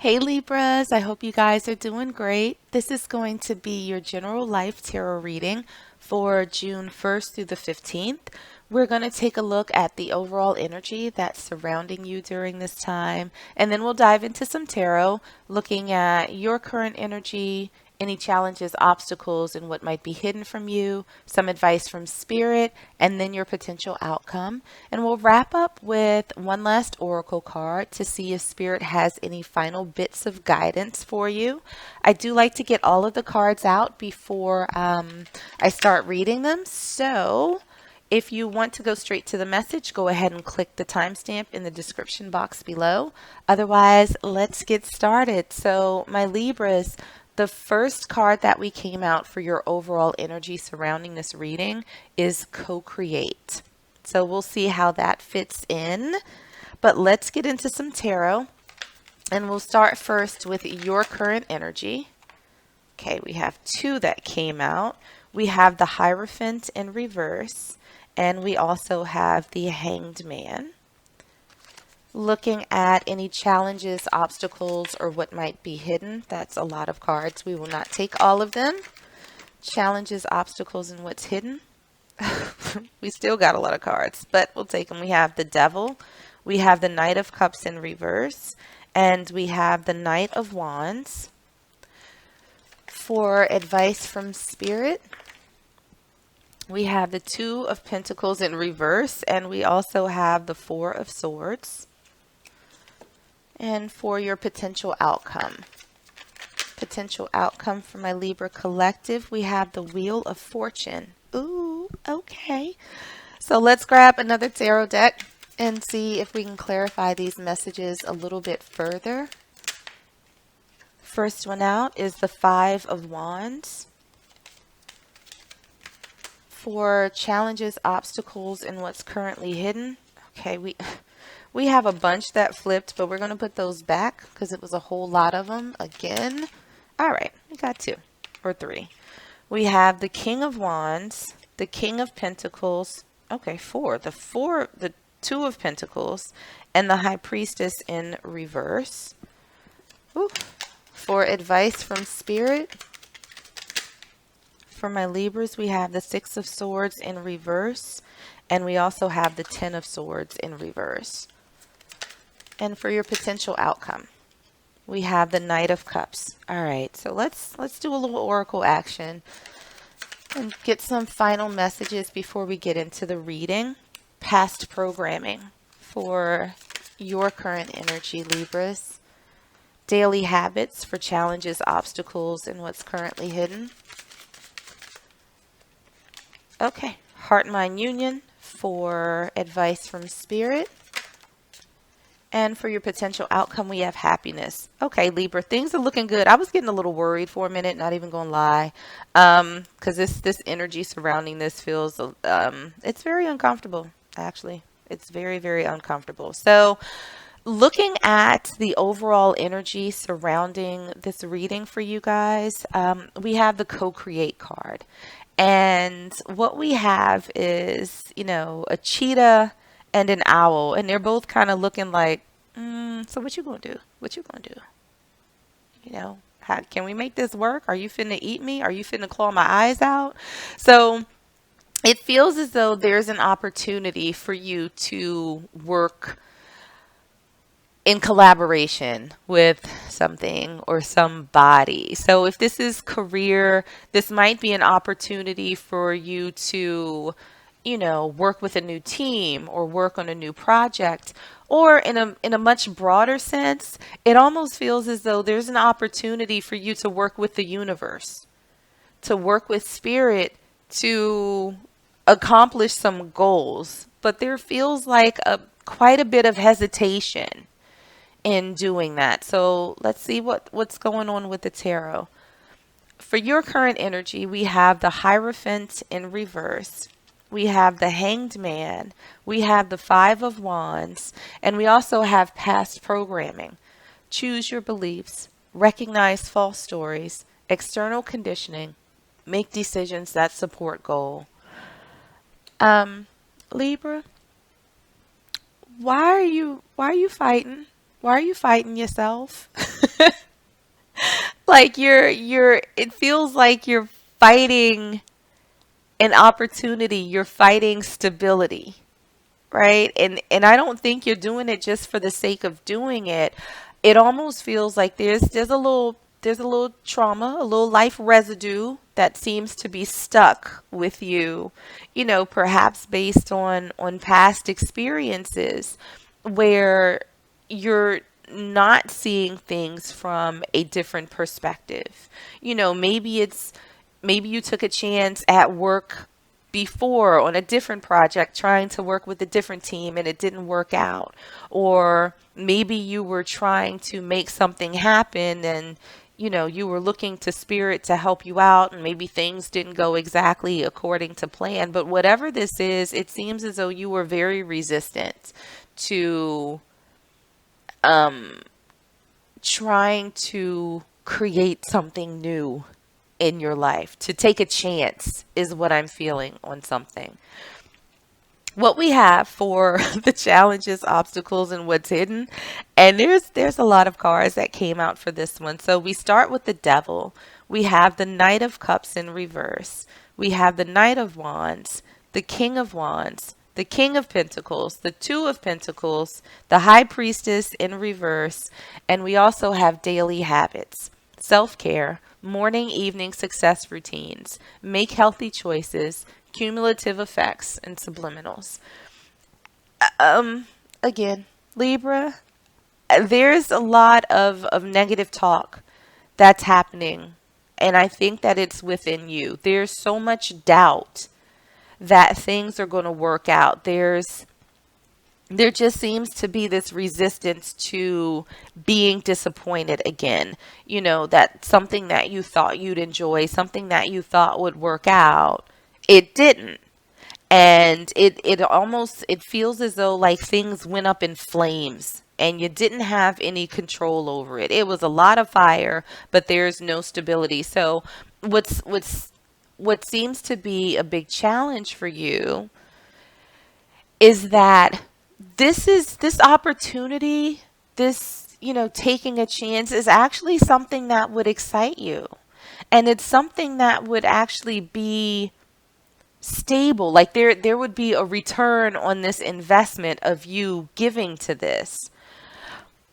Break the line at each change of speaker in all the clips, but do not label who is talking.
Hey Libras, I hope you guys are doing great. This is going to be your general life tarot reading for June 1st through the 15th. We're going to take a look at the overall energy that's surrounding you during this time, and then we'll dive into some tarot, looking at your current energy, any challenges, obstacles, and what might be hidden from you, some advice from spirit, and then your potential outcome. And we'll wrap up with one last oracle card to see if spirit has any final bits of guidance for you. I do like to get all of the cards out before I start reading them. So if you want to go straight to the message, go ahead and click the timestamp in the description box below. Otherwise, let's get started. So my Libras, the first card that we came out for your overall energy surrounding this reading is co-create. So we'll see how that fits in. But let's get into some tarot. And we'll start first with your current energy. Okay, we have two that came out. We have the Hierophant in reverse. And we also have the Hanged Man. Looking at any challenges, obstacles, or what might be hidden. That's a lot of cards. We will not take all of them. Challenges, obstacles, and what's hidden. We still got a lot of cards, but we'll take them. We have the Devil. We have the Knight of Cups in reverse. And we have the Knight of Wands. For advice from Spirit, we have the Two of Pentacles in reverse. And we also have the Four of Swords. And for your potential outcome for my Libra collective, we have the Wheel of Fortune. Ooh, okay. So let's grab another tarot deck and see if we can clarify these messages a little bit further. First one out is the Five of Wands. For challenges, obstacles, and what's currently hidden. Okay, we have a bunch that flipped, but we're going to put those back because it was a whole lot of them again. All right, we got two or three. We have the King of Wands, the King of Pentacles. Okay, four. The Two of Pentacles, and the High Priestess in reverse. Ooh. For advice from Spirit, for my Libras, we have the Six of Swords in reverse, and we also have the Ten of Swords in reverse. And for your potential outcome, we have the Knight of Cups. All right, so let's do a little oracle action and get some final messages before we get into the reading. Past programming for your current energy, Libras. Daily habits for challenges, obstacles, and what's currently hidden. Okay, Heart-Mind Union for advice from Spirit. And for your potential outcome, we have happiness. Okay, Libra, things are looking good. I was getting a little worried for a minute, not even going to lie. Because this energy surrounding this feels, it's very uncomfortable, actually. It's very, very uncomfortable. So looking at the overall energy surrounding this reading for you guys, we have the co-create card. And what we have is, a cheetah and an owl, and they're both kind of looking like, so what you gonna do? What you gonna do? How can we make this work? Are you finna eat me? Are you finna claw my eyes out? So it feels as though there's an opportunity for you to work in collaboration with something or somebody. So if this is career, this might be an opportunity for you to work with a new team or work on a new project. Or in a much broader sense, it almost feels as though there's an opportunity for you to work with the universe, to work with spirit, to accomplish some goals. But there feels like quite a bit of hesitation in doing that. So let's see what's going on with the tarot. For your current energy, we have the Hierophant in reverse. We have the Hanged Man, we have the Five of Wands, and we also have past programming. Choose your beliefs, recognize false stories, external conditioning, make decisions that support goal. Libra, why are you fighting? Why are you fighting yourself? Like it feels like you're fighting an opportunity, you're fighting stability, right? And I don't think you're doing it just for the sake of doing it. It almost feels like there's a little trauma, a little life residue that seems to be stuck with you, perhaps based on past experiences where you're not seeing things from a different perspective. Maybe you took a chance at work before on a different project trying to work with a different team and it didn't work out. Or maybe you were trying to make something happen and you were looking to spirit to help you out and maybe things didn't go exactly according to plan. But whatever this is, it seems as though you were very resistant to trying to create something new in your life. To take a chance is what I'm feeling on something. What we have for the challenges, obstacles, and what's hidden, and there's a lot of cards that came out for this one. So we start with the Devil. We have the Knight of Cups in reverse. We have the Knight of Wands, the King of Wands, the King of Pentacles, the Two of Pentacles, the High Priestess in reverse, and we also have daily habits, self-care, morning, evening success routines, make healthy choices, cumulative effects, and subliminals. Again, Libra, there's a lot of negative talk that's happening, and I think that it's within you. There's so much doubt that things are going to work out. There just seems to be this resistance to being disappointed again. That something that you thought you'd enjoy, something that you thought would work out, it didn't. And it feels as though like things went up in flames and you didn't have any control over it. It was a lot of fire, but there's no stability. So what seems to be a big challenge for you is that this opportunity, this, taking a chance is actually something that would excite you. And it's something that would actually be stable. Like there would be a return on this investment of you giving to this.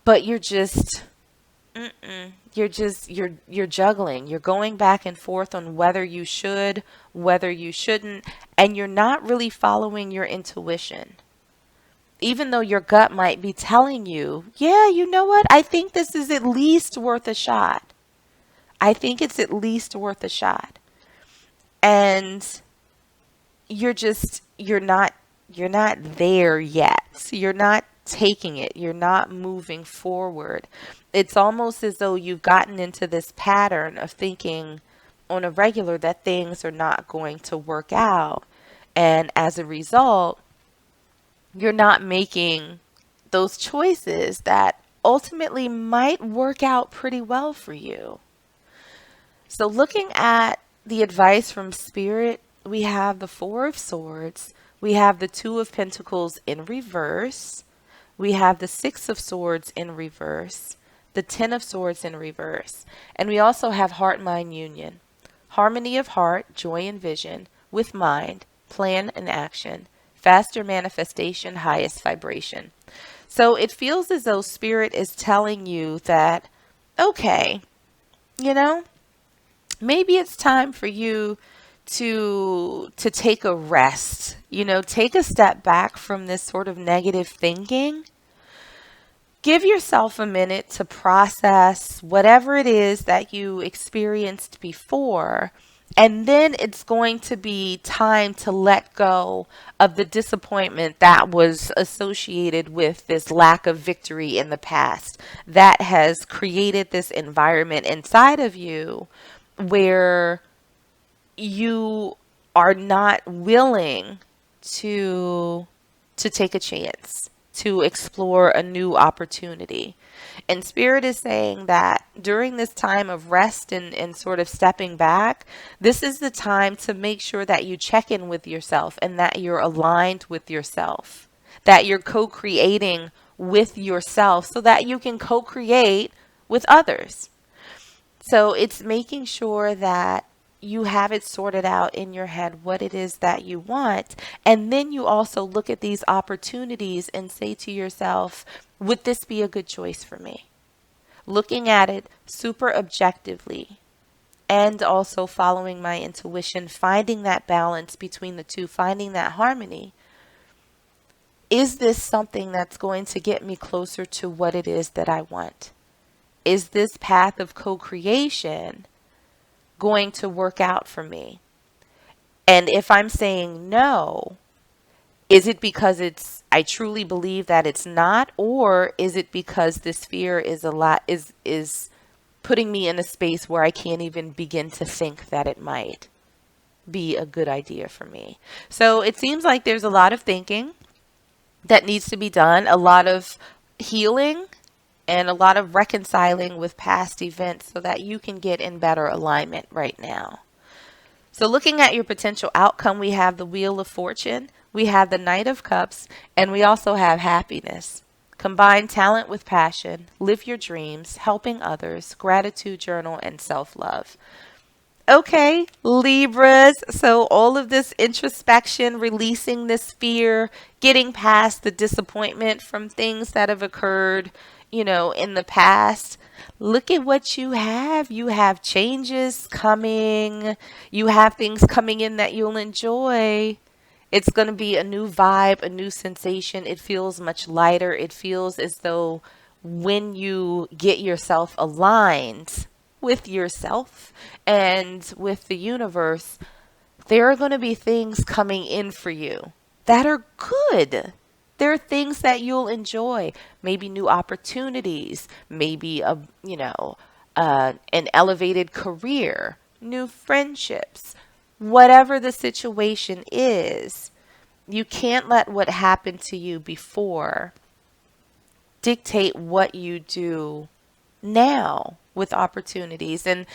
But you're just you're juggling. You're going back and forth on whether you should, whether you shouldn't, and you're not really following your intuition. Even though your gut might be telling you, yeah, you know what? I think this is at least worth a shot. I think it's at least worth a shot. And you're not there yet. So you're not taking it. You're not moving forward. It's almost as though you've gotten into this pattern of thinking on a regular that things are not going to work out. And as a result, you're not making those choices that ultimately might work out pretty well for you. So looking at the advice from Spirit, we have the Four of Swords, we have the Two of Pentacles in reverse, we have the Six of Swords in reverse, the Ten of Swords in reverse, and we also have Heart-Mind Union, harmony of heart, joy and vision, with mind, plan and action, faster manifestation, highest vibration. So it feels as though Spirit is telling you that, okay, maybe it's time for you to take a rest, take a step back from this sort of negative thinking. Give yourself a minute to process whatever it is that you experienced before, and then it's going to be time to let go of the disappointment that was associated with this lack of victory in the past that has created this environment inside of you where you are not willing to take a chance, to explore a new opportunity. And Spirit is saying that during this time of rest and sort of stepping back, this is the time to make sure that you check in with yourself and that you're aligned with yourself, that you're co-creating with yourself so that you can co-create with others. So it's making sure that you have it sorted out in your head what it is that you want. And then you also look at these opportunities and say to yourself, would this be a good choice for me? Looking at it super objectively and also following my intuition, finding that balance between the two, finding that harmony. Is this something that's going to get me closer to what it is that I want? Is this path of co-creation going to work out for me? And if I'm saying no, is it because I truly believe that it's not, or is it because this fear is putting me in a space where I can't even begin to think that it might be a good idea for me? So it seems like there's a lot of thinking that needs to be done, a lot of healing and a lot of reconciling with past events so that you can get in better alignment right now. So looking at your potential outcome, we have the Wheel of Fortune, we have the Knight of Cups, and we also have happiness. Combine talent with passion, live your dreams, helping others, gratitude journal, and self-love. Okay, Libras, so all of this introspection, releasing this fear, getting past the disappointment from things that have occurred, in the past. Look at what you have. You have changes coming. You have things coming in that you'll enjoy. It's going to be a new vibe, a new sensation. It feels much lighter. It feels as though when you get yourself aligned with yourself and with the universe, there are going to be things coming in for you that are good. There are things that you'll enjoy, maybe new opportunities, maybe an elevated career, new friendships, whatever the situation is. You can't let what happened to you before dictate what you do now with opportunities. And,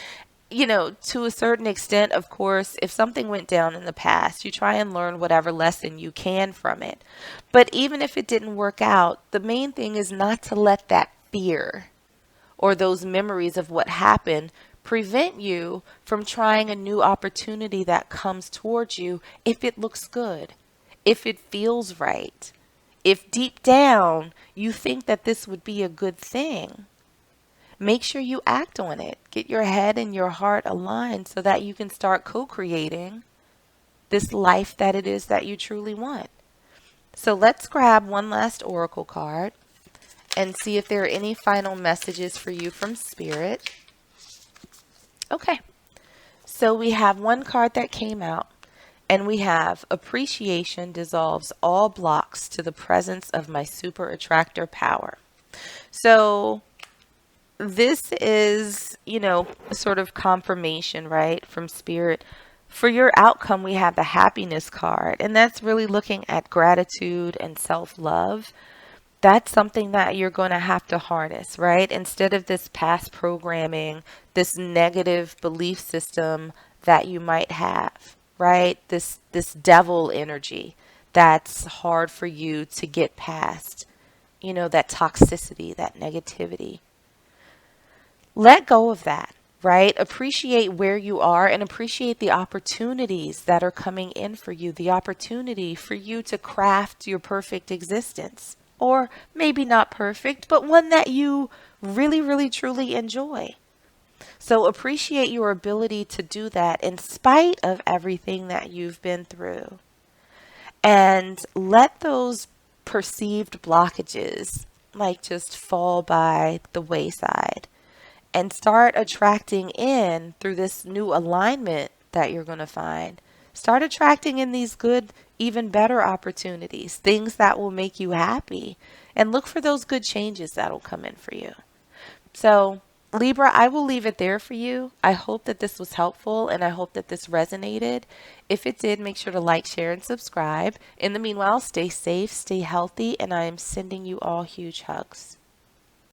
to a certain extent, of course, if something went down in the past, you try and learn whatever lesson you can from it. But even if it didn't work out, the main thing is not to let that fear or those memories of what happened prevent you from trying a new opportunity that comes towards you if it looks good, if it feels right, if deep down you think that this would be a good thing. Make sure you act on it. Get your head and your heart aligned so that you can start co-creating this life that it is that you truly want. So let's grab one last oracle card and see if there are any final messages for you from Spirit. Okay, so we have one card that came out, and we have appreciation dissolves all blocks to the presence of my super attractor power. So this is, sort of confirmation, right, from Spirit. For your outcome, we have the happiness card, and that's really looking at gratitude and self-love. That's something that you're going to have to harness, right? Instead of this past programming, this negative belief system that you might have, right? This devil energy that's hard for you to get past, that toxicity, that negativity. Let go of that, right? Appreciate where you are and appreciate the opportunities that are coming in for you, the opportunity for you to craft your perfect existence. Or maybe not perfect, but one that you really, really, truly enjoy. So appreciate your ability to do that in spite of everything that you've been through. And let those perceived blockages just fall by the wayside. And start attracting in through this new alignment that you're going to find. Start attracting in these good, even better opportunities, things that will make you happy, and look for those good changes that will come in for you. So, Libra, I will leave it there for you. I hope that this was helpful, and I hope that this resonated. If it did, make sure to like, share, and subscribe. In the meanwhile, stay safe, stay healthy, and I am sending you all huge hugs.